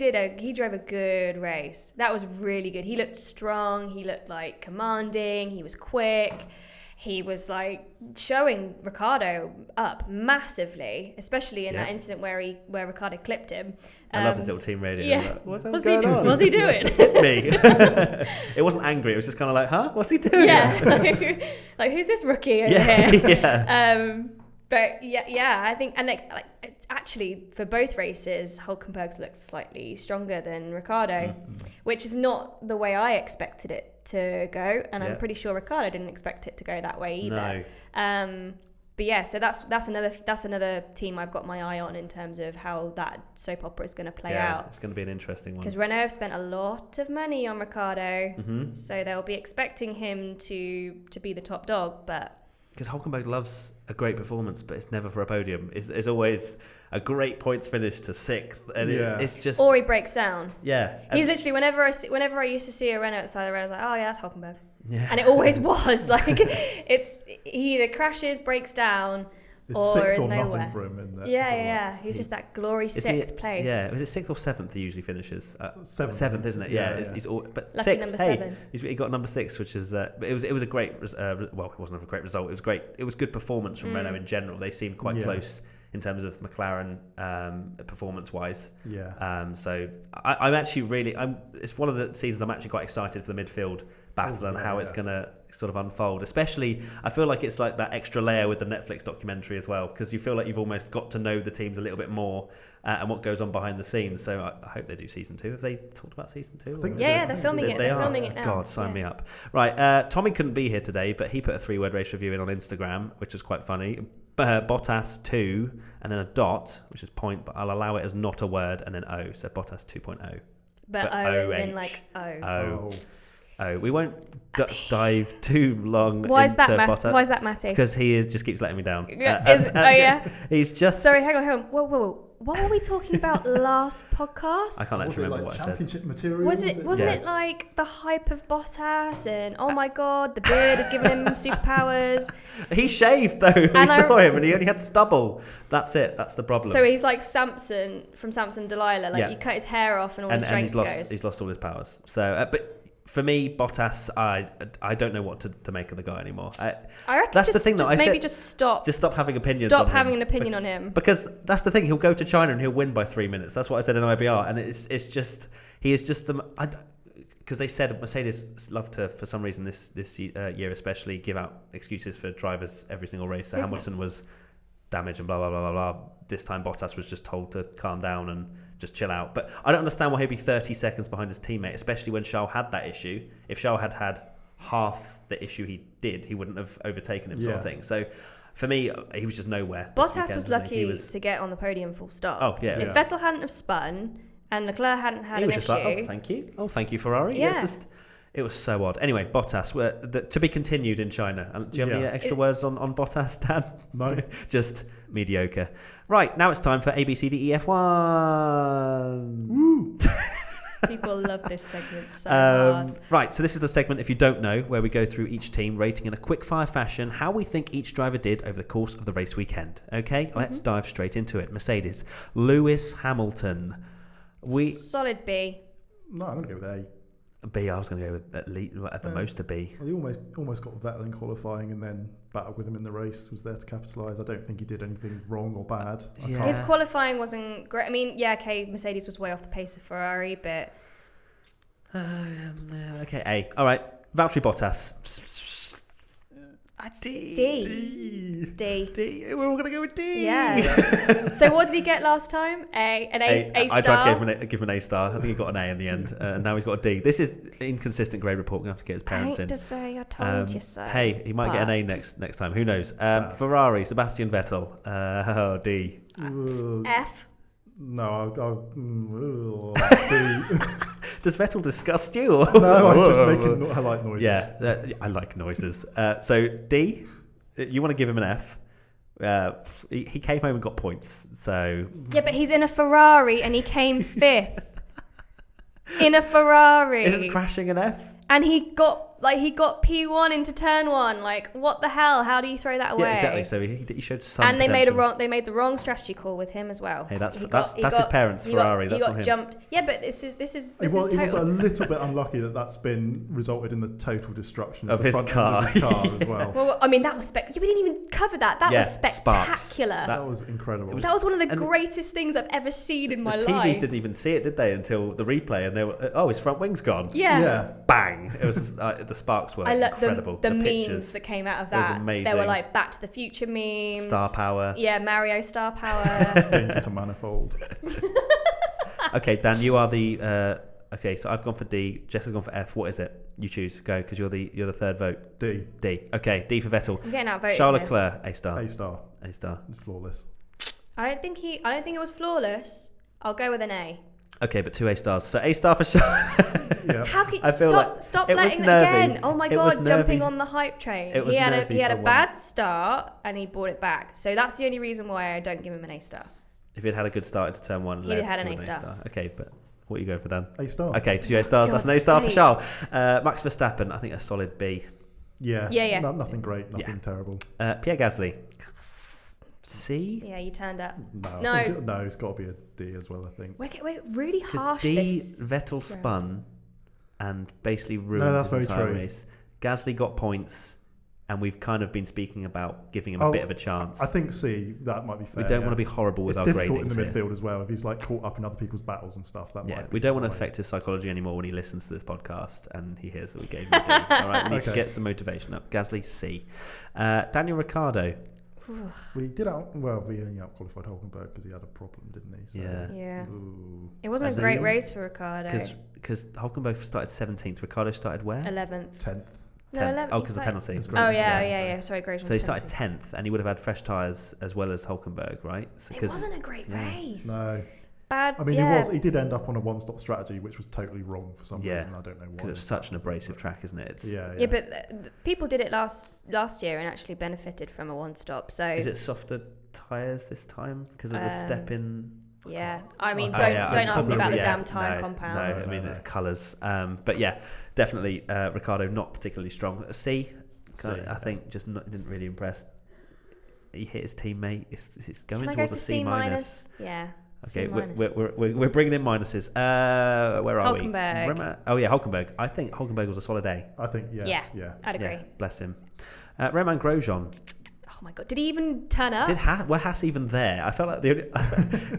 drove a good race. That was really good. He looked strong. He looked commanding. He was quick. He was showing Ricciardo up massively, especially in that incident where Ricciardo clipped him. I love his little team radio. Yeah. What's going on? What's he doing? Me. It wasn't angry. It was just kind of like, huh? What's he doing? Yeah. Who's this rookie over here? Yeah. But I think, and actually for both races, Hulkenberg's looked slightly stronger than Ricciardo, which is not the way I expected it to go, and I'm pretty sure Ricciardo didn't expect it to go that way either. No. But yeah, so that's another team I've got my eye on in terms of how that soap opera is going to play out. It's going to be an interesting one. Because Renault have spent a lot of money on Ricciardo, so they'll be expecting him to be the top dog, but. Because Hulkenberg loves a great performance, but it's never for a podium. It's always a great points finish to 6th, and it's just. Or he breaks down. Yeah, he's literally whenever I used to see a Renault at the side of the road, I was like, oh yeah, that's Hulkenberg. Yeah. And it always was he either crashes, breaks down, It's or sixth is or nowhere. nothing for him in that. Yeah. He's just that glory sixth place. Yeah, was it 6th or 7th he usually finishes? Seventh, isn't it? Yeah. He's all, but Lucky 6th, number hey, 7. he got number 6, which is but it was a great well, it wasn't a great result. It was great. It was good performance from Renault in general. They seemed quite close in terms of McLaren performance wise. Yeah. So I'm actually it's one of the seasons I'm actually quite excited for the midfield battle and how it's going to sort of unfold. Especially, I feel like it's like that extra layer with the Netflix documentary as well, because you feel like you've almost got to know the teams a little bit more and what goes on behind the scenes. So I hope they do season 2. Have they talked about season 2? I think they're filming it. They're filming it now. God, sign me up. Right, Tommy couldn't be here today, but he put a 3-word race review in on Instagram, which was quite funny. Bottas 2 and then a dot, which is point, but I'll allow it as not a word, and then O, so Bottas 2.0. But O is in like O. Oh, we won't dive too long Why is that, Bottas. Why is that, Matty? Because he just keeps letting me down. He's just... Sorry, hang on. Whoa. What were we talking about last podcast? I can't actually remember what I said. Championship material? Wasn't it like the hype of Bottas and oh my god, the beard is giving him superpowers? He shaved though. We saw him and he only had stubble. That's it. That's the problem. So he's like Samson from Samson Delilah. Like you cut his hair off and all his strength goes. He's lost all his powers. So, but for me, Bottas, I don't know what to make of the guy anymore. I reckon that's the thing, though. Just stop having opinions. Stop having an opinion on him. Because that's the thing. He'll go to China and he'll win by 3 minutes. That's what I said in IBR, and it's just he is just because they said Mercedes love to, for some reason this year especially, give out excuses for drivers every single race. So Hamilton was damaged and blah blah blah blah blah. This time Bottas was just told to calm down and just chill out. But I don't understand why he'd be 30 seconds behind his teammate, especially when Charles had that issue. If Charles had half the issue he did, he wouldn't have overtaken him, sort of thing. So for me, he was just nowhere. Bottas was lucky to get on the podium full stop. Oh, yeah. If Vettel hadn't have spun and Leclerc hadn't had an issue... He was just like, oh, thank you, Ferrari. Yeah. It was so odd. Anyway, Bottas, to be continued in China. Do you have any extra words on Bottas, Dan? No. Just mediocre. Right, now it's time for ABCDEF1. Woo! People love this segment so hard. Right, so this is the segment, if you don't know, where we go through each team rating in a quick-fire fashion how we think each driver did over the course of the race weekend. Okay, let's dive straight into it. Mercedes, Lewis Hamilton. Solid B. No, I'm going to go with A. B, I was going to go with at the most a B. Well, he almost got Vettel in qualifying and then battled with him in the race, was there to capitalise. I don't think he did anything wrong or bad. Yeah. His qualifying wasn't great. I mean, Mercedes was way off the pace of Ferrari, but... Okay, A. All right, Valtteri Bottas. D. We're all going to go with D. Yeah. So what did he get last time? A star? I tried to give him an A star. I think he got an A in the end. And now he's got a D. This is inconsistent grade report. We're going to have to get his parents in. I hate to say I told you so. Hey, he might get an A next time. Who knows? Ferrari, Sebastian Vettel. D. F. No, D. Does Vettel disgust you? Or? No, I like noises. Yeah, I like noises. So D, you want to give him an F. He came home and got points. So yeah, but he's in a Ferrari and he came 5th. In a Ferrari. Isn't crashing an F? And he got P1 into turn 1. Like, what the hell? How do you throw that away? Yeah, exactly. So he showed some. And potential. they made the wrong strategy call with him as well. Hey, that's his parents, Ferrari. That's not him. Jumped. Yeah, but this is He was a little bit unlucky that's been resulted in the total destruction of his car. As well. Well, I mean, that was we didn't even cover that. That was spectacular. That was incredible. That was one of the greatest things I've ever seen in my life. The TVs didn't even see it, did they, until the replay? And they were, his front wing's gone. Yeah. Bang! It was the sparks were incredible. The memes pictures that came out of that. It was amazing. There were like Back to the Future memes. Star power. Yeah, Mario star power. Danger to manifold. Okay, Dan, you are the... okay, so I've gone for D. Jess has gone for F. What is it? You choose. Go, because you're the third vote. D. Okay, D for Vettel. I'm getting outvoted. Charles Leclerc, A star. A star. It's flawless. I don't think it was flawless. I'll go with an A. Okay, but 2 A stars. So A star for Charles. Yeah. How can stop letting that again? Oh my god, jumping on the hype train. He had a bad start and he brought it back. So that's the only reason why I don't give him an A star. If he'd had a good start into turn 1, he'd have had an A star. Okay, but what are you going for, Dan? A star. Okay, 2 A stars. That's an A star for Charles. Max Verstappen, I think a solid B. Yeah. Yeah. Nothing great, nothing terrible. Pierre Gasly. C? Yeah, you turned up. No, it's got to be a D as well, I think. We're really harsh. D, this Vettel round. spun and basically ruined that's his very entire true. race. Gasly got points, and we've kind of been speaking about giving him a bit of a chance. I think C, that might be fair. We don't want to be horrible with it's our difficult in gradings the here. midfield as well. If he's like caught up in other people's battles and stuff, that might. We don't want to affect his psychology anymore when he listens to this podcast and he hears that we gave him a D. All right, we need to get some motivation up. Gasly, C. Daniel Ricciardo. We only out-qualified Hulkenberg because he had a problem, didn't he? So, Yeah. Ooh. It wasn't a great race for Ricciardo. Because Hulkenberg started 17th. Ricciardo started where? 11th. 10th. No, 10th. 11th. Oh, because of the penalty. Oh, yeah. Sorry, Grosjean. So he started 10th, and he would have had fresh tyres as well as Hulkenberg, right? So, it wasn't a great race. No. Bad. I mean, he did end up on a one-stop strategy, which was totally wrong for some reason. I don't know why. Because it's such an abrasive track, isn't it? Yeah, but people did it last year and actually benefited from a one-stop. So is it softer tyres this time because of the step in? Yeah, I mean, don't ask me about the damn tyre compounds. No, I mean it's colours. But yeah, definitely Ricciardo not particularly strong. C, I think just didn't really impress. He hit his teammate. It's going towards a C minus. Yeah. Okay, we're bringing in minuses. Where are we? Hulkenberg. Hulkenberg. I think Hulkenberg was a solid A. I think, yeah. I'd agree. Yeah, bless him. Romain Grosjean. Oh my God, did he even turn up? Were Haas even there? I felt like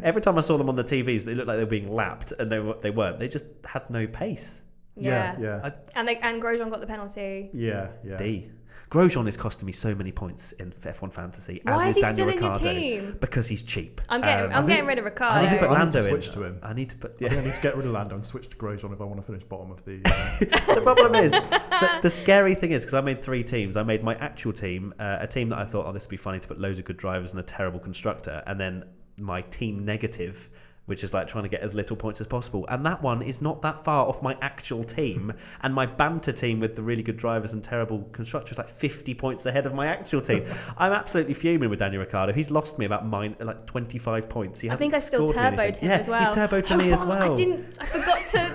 every time I saw them on the TVs, they looked like they were being lapped, and they weren't. They just had no pace. Yeah. And Grosjean got the penalty. Yeah. D. Grosjean is costing me so many points in F1 Fantasy. Why as is he Daniel still Ricciardo, in your team? Because he's cheap. I'm getting rid of Ricciardo. I need to put Lando in. Switch to him. I need to put. I think I need to get rid of Lando and switch to Grosjean if I want to finish bottom of the. The problem is the scary thing is because I made 3 teams. I made my actual team, a team that I thought, this would be funny to put loads of good drivers and a terrible constructor, and then my team negative, which is like trying to get as little points as possible. And that one is not that far off my actual team. And my banter team with the really good drivers and terrible constructors is like 50 points ahead of my actual team. I'm absolutely fuming with Daniel Ricciardo. He's lost me about 25 points. I think I still turboed him as well. He's turboed for me as well. I forgot to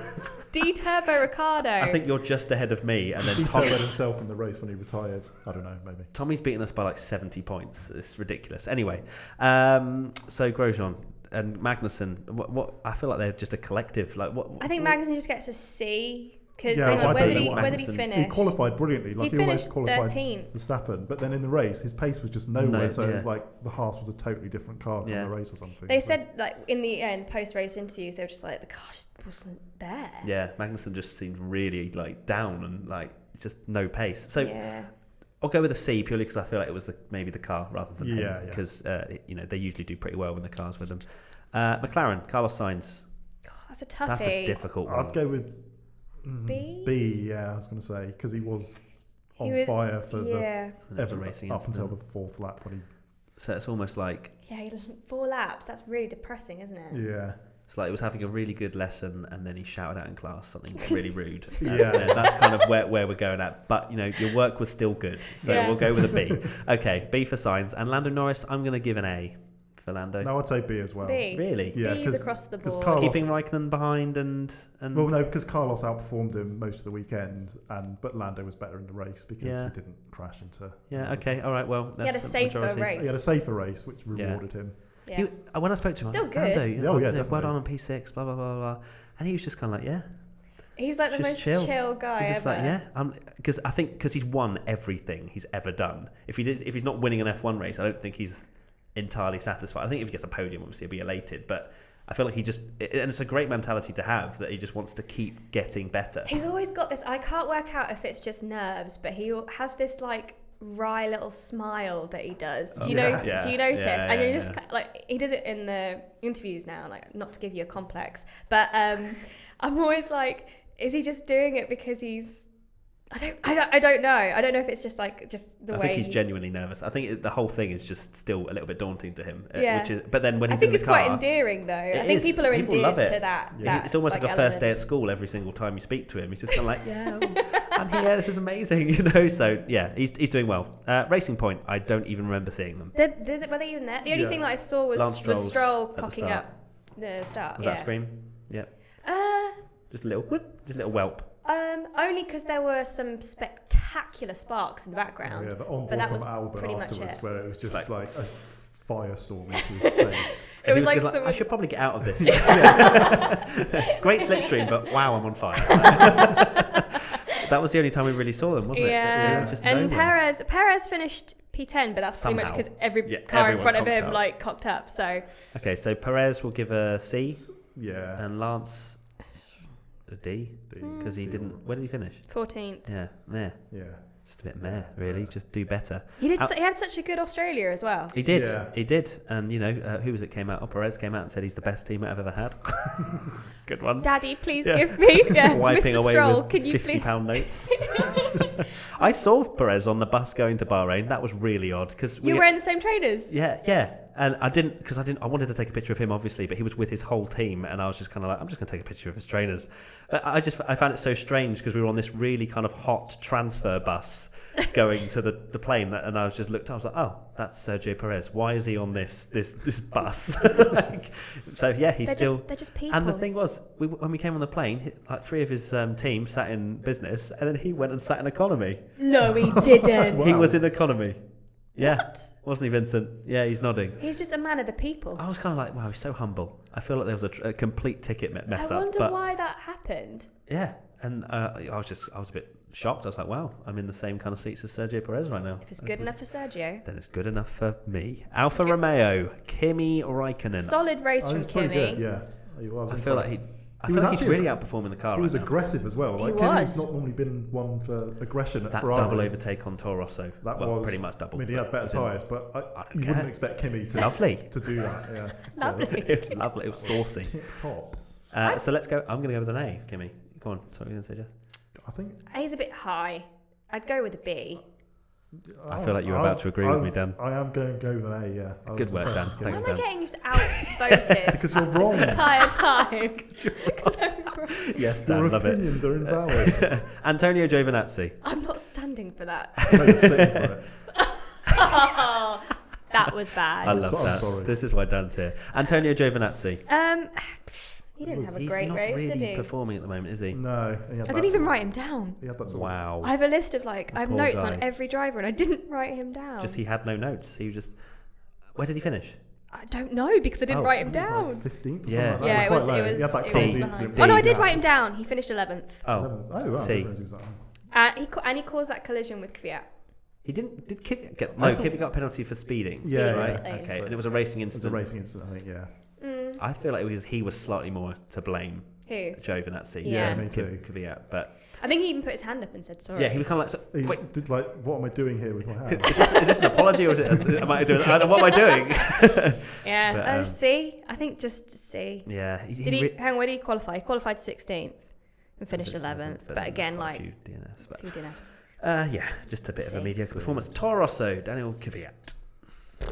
de-turbo Ricciardo. I think you're just ahead of me. And then he Tommy turboed himself in the race when he retired. I don't know, maybe. Tommy's beaten us by like 70 points. It's ridiculous. Anyway, so Grosjean and Magnussen, what I feel like they're just a collective. I think Magnussen just gets a C because where did he finish? He qualified brilliantly. He almost qualified 13th. Verstappen, but then in the race, his pace was just nowhere. It was like the Haas was a totally different car from the race or something. They said like in the post-race interviews, they were just like the car just wasn't there. Yeah, Magnussen just seemed really like down and like just no pace. So. Yeah. I'll go with a C purely because I feel like it was maybe the car rather than him because they usually do pretty well when the car's with them. McLaren, Carlos Sainz. God, that's a toughie. That's a difficult one. I'd go with B. B. Yeah, I was going to say because he was on fire for the racing up until the 4th lap when he. So it's almost like 4 laps. That's really depressing, isn't it? Yeah. It's like he was having a really good lesson and then he shouted out in class something really rude. Yeah. That's kind of where we're going at. But, your work was still good. So we'll go with a B. Okay, B for Sainz. And Lando Norris, I'm going to give an A for Lando. No, I'd say B as well. B. Really? Yeah, B's across the board. Carlos, keeping Raikkonen behind and... Well, no, because Carlos outperformed him most of the weekend, but Lando was better in the race because he didn't crash into... Yeah, okay, all right, well... He had a safer race. He had a safer race, which rewarded him. Yeah. When I spoke to him, still good. Lando, well done on P6, blah, blah, blah, blah. And he was just kind of like, He's like the most chill guy he's just ever. Like, because he's won everything he's ever done. If he's not winning an F1 race, I don't think he's entirely satisfied. I think if he gets a podium, obviously he'll be elated, but I feel like and it's a great mentality to have that he just wants to keep getting better. He's always got this, I can't work out if it's just nerves, but he has this like wry little smile that he does. Do you notice? And you're just like, he does it in the interviews now, like not to give you a complex, but I'm always like, is he just doing it because he's I don't know. I don't know if it's just the way. I think he's genuinely nervous. I think the whole thing is just still a little bit daunting to him. Yeah. But then when he's in the car, I think it's quite endearing though. I think people are endeared to that. Yeah. It's almost like a first day at school. Every single time you speak to him, he's just kind of like, I'm here. This is amazing, So yeah, he's doing well. Racing Point, I don't even remember seeing them. Were they even there? The only thing that I saw was Stroll cocking up the start. Was that a scream? Yeah. Just a little whelp. Only because there were some spectacular sparks in the background. Yeah, the onboard from Albon afterwards, where it was just like a firestorm into his face. It was like I should probably get out of this. Great slipstream, but wow, I'm on fire. That was the only time we really saw them, wasn't it? Yeah. Just And nowhere. Perez finished P10, but that's pretty much Somehow. because every car in everyone front of him cocked up. cocked up. So Okay, so Perez will give a C, Yeah. and Lance a D, because he didn't. Where did he finish? 14th. Yeah, meh. Yeah. Just a bit meh, really. Just do better. He had such a good Australia as well. He did. Yeah. He did. And, who was it came out? Perez came out and said he's the best teammate I've ever had. Good one. Daddy, please give me. Yeah. Wiping Mr. away Stroll, with can you please? £50 notes. I saw Perez on the bus going to Bahrain. That was really odd. Because You were wearing the same trainers? Yeah. And I wanted to take a picture of him, obviously, but he was with his whole team, and I was just kind of like, I'm just going to take a picture of his trainers. I found it so strange because we were on this really kind of hot transfer bus going to the plane, and I was like, oh, that's Sergio Perez. Why is he on this bus? So yeah, they're just people. And the thing was, when we came on the plane, like 3 of his team sat in business, and then he went and sat in economy. No, he didn't. Wow. He was in economy. Yeah. What? Wasn't he, Vincent? Yeah, he's nodding. He's just a man of the people. I was kind of like, wow, he's so humble. I feel like there was a complete ticket mess up. I wonder why that happened. Yeah, and I was a bit shocked. I was like, wow, I'm in the same kind of seats as Sergio Perez right now. If it's good enough for Sergio, Then it's good enough for me. Alfa Romeo, Kimi Räikkönen. solid race from Pretty Kimi. good, yeah. I feel like he's really outperforming the car. He was right now. aggressive as well. He Like was. Kimi's not normally been one for aggression at That Ferrari. double overtake on Toro Rosso. That well, was pretty much double. I mean, he had better tyres, but you care. wouldn't expect Kimi to Lovely. to do that. Yeah. Lovely. It was lovely. It was saucy. Top. So let's go. I'm going to go with an A, Kimi. Go on. What are you going to say, Jess? I think. A's a bit high. I'd go with a B. I feel like you're about to agree with me, Dan. I am going to go with an A. Yeah. Good work, Dan. Why Thanks, am I Dan. getting just outvoted Because you're wrong. this entire time? Because I'm wrong. Yes, Your Dan. Love it. opinions are invalid. Antonio Giovinazzi. I'm not standing for that. No, you're sitting for it. That was bad. I love I'm that. sorry. This is why Dan's here. Antonio Giovinazzi. He didn't have a He's great not race, really did he? performing at the moment, is he? No. I didn't even write him down. He had that sort of. Wow. I have a list of I have Poor notes guy. on every driver, and I didn't write him down. Just he had no notes. He was just. Where did he finish? I don't know because I didn't write him down. Like 15th or Yeah. something like Yeah, that. it was. quite It low. was. He had that it crazy was behind. incident. Oh no, I D. did write him down. He finished 11th. Oh, Oh, wow. C. He was that high. He caused that collision with Kvyat. He didn't. Did Kvyat get? No, Kvyat got a penalty for speeding. Yeah, right. yeah. Okay, and it was a racing It was a incident. racing incident, I think. Yeah. I feel like he was slightly more to blame. Who? Giovinazzi. Yeah. Me too. Kvyat, but I think he even put his hand up and said sorry. yeah, he was kind of like. He Wait, did like, what am I doing here with my hand? is this an apology or is it? Am I doing? What am I doing? Yeah, But, C. I think just C. Yeah. Hang on, where did he qualify? He qualified 16th and finished 11th. But then again, there's quite like a few DNFs. But, few DNFs. yeah, just a bit of a C. mediocre performance. Toro Rosso, Daniel Kvyat.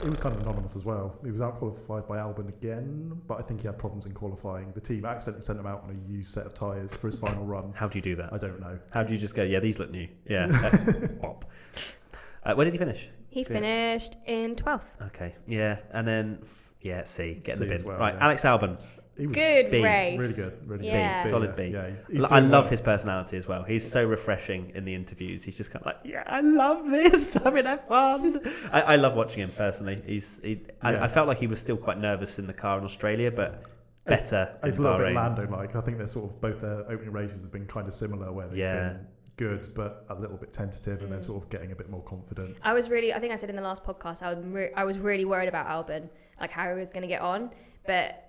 He was kind of anonymous as well. He was out-qualified by Albon again, but I think he had problems in qualifying. The team accidentally sent him out on a used set of tyres for his final run. How do you do that? I don't know. How do you just go, yeah, these look new? Yeah. Bop. Where did he finish? He finished in 12th. Okay. Yeah. And then, yeah, C. Get in C the as bin. well, Right. yeah. Alex Albon. He was Good B. race. really good. Really Yeah. good. Solid B. Yeah, he's I doing love well. his personality as well. He's so refreshing in the interviews. He's just kind of like, yeah, I love this. I'm in F1. I love watching him personally. I felt like he was still quite nervous in the car in Australia, but better It's in a little bit Bahrain. Lando-like. I think they're sort of both their opening races have been kind of similar, where they've been good but a little bit tentative, and then sort of getting a bit more confident. I think I said in the last podcast, I was really worried about Albon, like how he was going to get on. But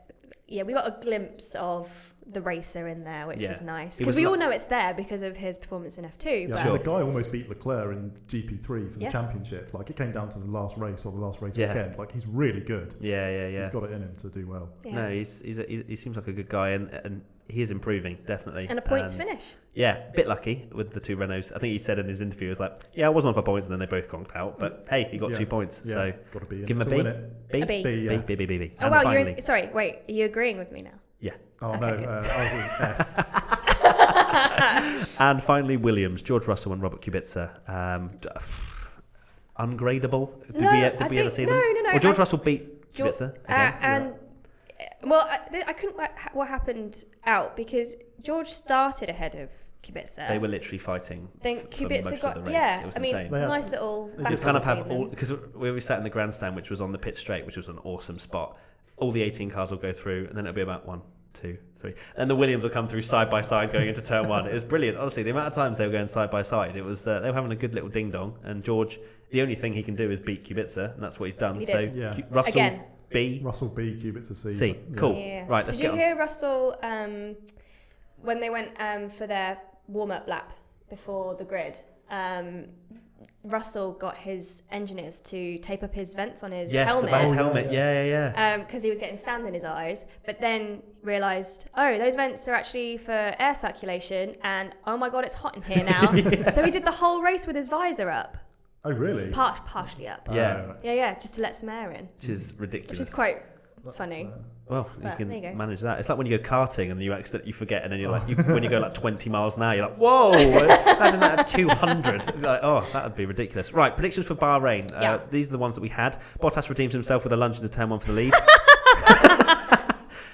yeah, we got a glimpse of the racer in there, which is nice. Because we all know it's there because of his performance in F2. Yeah, but the guy almost beat Leclerc in GP3 for the championship. Like, it came down to the last race weekend. Like, he's really good. Yeah. He's got it in him to do well. Yeah. No, he seems like a good guy, and he is improving, definitely. And a points finish. Yeah, bit lucky with the 2 Renaults. I think he said in his interview, he was like, yeah, I wasn't on for points, and then they both conked out. But hey, he got 2 points, so got to be in give him a to B. win it. B? A B. B, yeah. B. Oh, And wow, finally, sorry, wait, are you agreeing with me now? yeah. Oh, Okay, no, good. I was F. And finally, Williams, George Russell and Robert Kubica. Ungradable? Did we ever see them? No. Well, George Russell beat Kubica again. Well, I couldn't work what happened out because George started ahead of Kubica. They were literally fighting. I think for Kubica most got, of the race. yeah, It was I mean, insane. nice little they battle did kind of have between all them. because we sat in the grandstand, which was on the pit straight, which was an awesome spot. All the 18 cars will go through, and then it'll be about 1, 2, 3, and the Williams will come through side by side going into turn 1. It was brilliant, honestly. The amount of times they were going side by side, it was they were having a good little ding dong. And George, the only thing he can do is beat Kubica, and that's what he's done. He So did. Yeah. Russell Again. B, Russell B, Kubica C. C. Cool. Yeah. Right, let's Did get you on. hear Russell when they went for their warm-up lap before the grid? Russell got his engineers to tape up his vents on his helmet. About his helmet. Yeah. Because he was getting sand in his eyes, but then realised, oh, those vents are actually for air circulation, and oh my god, it's hot in here now. So he did the whole race with his visor up, Oh, really? partially up. Yeah. Yeah, just to let some air in, Which is ridiculous. which is quite funny. Well, you But can there you go. manage that. It's like when you go karting and you accidentally forget, and then you're like, when you go like 20 miles an hour, you're like, whoa, imagine that at 200. You're like, oh, that would be ridiculous. Right, predictions for Bahrain. Yeah. These are the ones that we had. Bottas redeems himself with a lunge into turn 1 for the lead.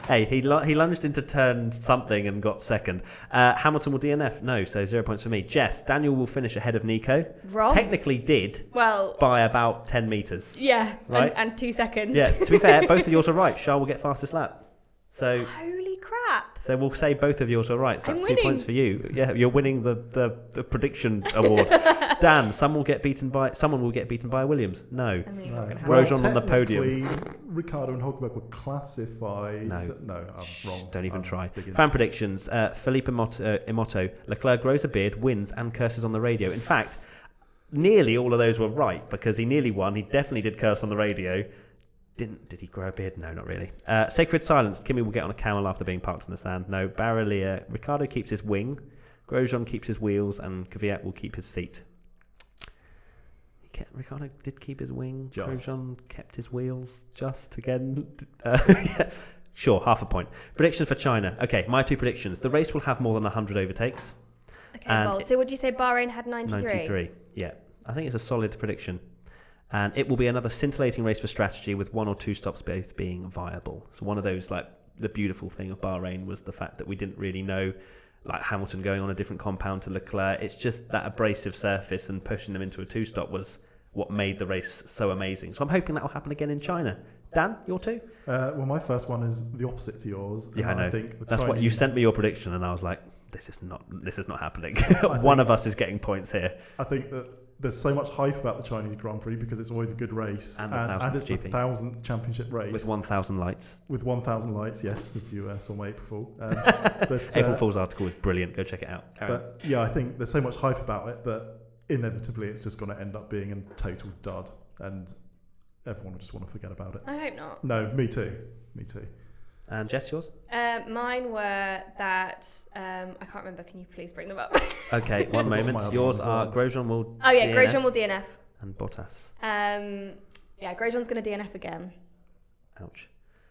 Hey, he lunged into turn something and got second. Hamilton will DNF. No, so 0 points for me. Jess, Daniel will finish ahead of Nico. Wrong. Technically did Well, by about 10 metres. yeah, Right. and 2 seconds. Yeah, to be fair, both of yours are right. Charles will get fastest lap. So Holy crap. So we'll say both of yours are right. So I'm that's 2 winning. points for you. Yeah, you're winning the prediction award. Dan, someone will get beaten by a Williams. No. I mean, not gonna happen. Grosjean on the podium. technically, Ricardo and Hulkenberg were classified. No. No, I'm wrong. Don't even I'm try. digging. Fan predictions. Felipe Imotto. Leclerc grows a beard, wins, and curses on the radio. In fact, nearly all of those were right because he nearly won. He definitely did curse on the radio. Did he grow a beard? No, not really. Sacred silence. Kimi will get on a camel after being parked in the sand. No. Barrelia. Ricardo keeps his wing. Grosjean keeps his wheels, and Kvyat will keep his seat. Ricardo did keep his wing. Just. Grosjean kept his wheels. Just again. Yeah. Sure, half a point. Predictions for China. Okay, my 2 predictions. The race will have more than 100 overtakes. Okay, And bold. So would you say Bahrain had 93? 93. Yeah, I think it's a solid prediction. And it will be another scintillating race for strategy with 1 or 2 stops both being viable. So one of those, like, the beautiful thing of Bahrain was the fact that we didn't really know, like Hamilton going on a different compound to Leclerc. It's just that abrasive surface and pushing them into a 2-stop was what made the race so amazing. So I'm hoping that will happen again in China. Dan, your 2? Well, my first one is the opposite to yours. Yeah, I and know. think the That's what you Chinese- sent me your prediction, and I was like, this is not happening. One of us is getting points here. I think that there's so much hype about the Chinese Grand Prix because it's always a good race, And and it's the GP. 1000th championship race With 1,000 lights. with 1,000 lights. Yes, if you saw my April Fool. But April Fool's article is brilliant. Go check it out. Carry on. But yeah, I think there's so much hype about it that inevitably it's just going to end up being a total dud, and everyone will just want to forget about it. I hope not. No, me too. And Jess, yours? Mine were that I can't remember. Can you please bring them up? Okay, one My moment. other Yours one are as Grosjean will Oh yeah, DNF Grosjean will DNF. and Bottas. Yeah, Grosjean's going to DNF again. Ouch.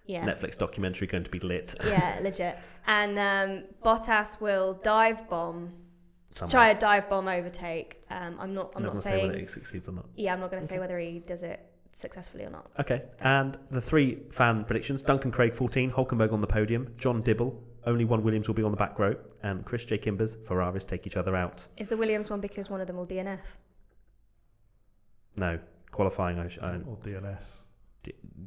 Yeah. Netflix documentary going to be lit. Yeah, legit. And Bottas will dive bomb. Somewhere. Try a dive bomb overtake. I'm not I'm not going to say saying. whether it succeeds or not. Yeah, I'm not going to say whether he does it successfully or not. Okay, and the 3 fan predictions: Duncan Craig 14, Hulkenberg on the podium, John Dibble, only one Williams will be on the back row, and Chris J. Kimbers, Ferraris take each other out. Is the Williams one because one of them will DNF? No, qualifying. Or DNS.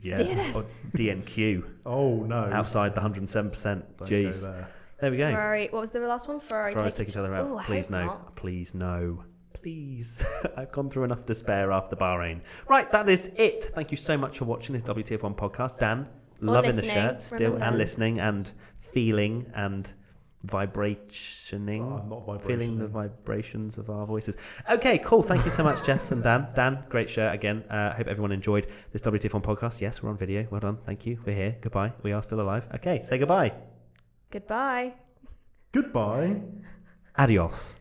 Yeah, DNS. or DNQ Oh no! outside the 107%. Don't Jeez, go there. there we go. Ferrari. What was the last one? Ferraris take each other out. Ooh, I Please hope no. not. Please no. Please. I've gone through enough despair after Bahrain. Right, that is it. Thank you so much for watching this WTF1 podcast. Dan, loving the listening, shirt still, remember. and listening and feeling and vibrationing. Oh, I'm not Feeling the vibrationing. vibrations of our voices. Okay, cool. Thank you so much, Jess and Dan. Dan, great shirt again. Hope everyone enjoyed this WTF1 podcast. Yes, we're on video. Well done. Thank you. We're here. Goodbye. We are still alive. Okay, say goodbye. Goodbye. Goodbye. Adios.